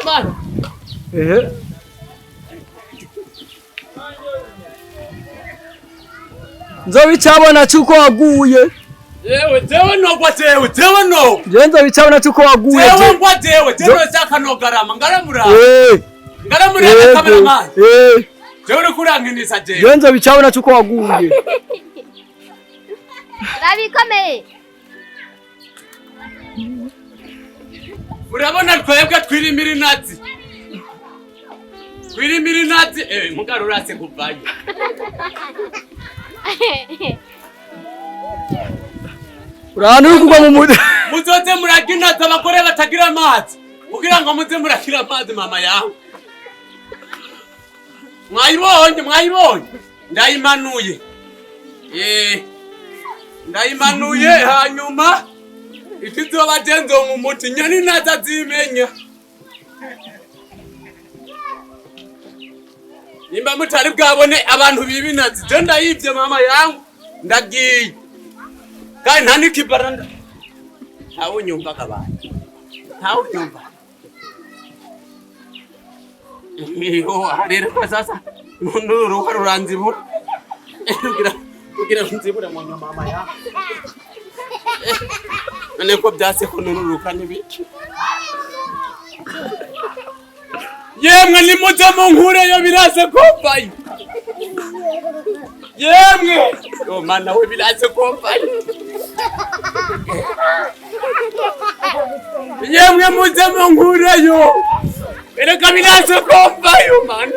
bana. Nzobicabona cyuko waguye. Jewe nogwa jewe no. Je nzobicabona cyuko waguye. Jewe ngwa jewe cyaka nogarama ngaramura. Ngaramura kameraman. Jewe nukuranginisa jewe. Je nzobicabona cyuko waguye. Rabikomeye. Urabona twebwe twirimira inazi. Twirimira inazi mugaro urase kuvayo. Urahanu kugwa mu mude. Muzoze muraginaza abagore batagira amazi. Kugira ngo muze murakira amazi mama yawe. Mwayibonye. Ndayimanuye. Ndayimanuye hanyuma ikizoba genzo mu muti nyani naza zimenya. Nimba mutari bwabone abantu bibinazi je ndayivye mama yangu ndagiye. Kandi nta nikibaranda. Ntawe nyumva kabandi. Ntawe nyumva. Harere kwa sasa nuruha ruranzibura. Kugira nzibura mu mama yangu. None ko byase ko nururuka nibiki. Yemwe nimuze mu nkure yo birase kompayi. Yemwe mana we birase kompayi. Yemwe muze mu nkure yo. Ereka birase kompayi mana.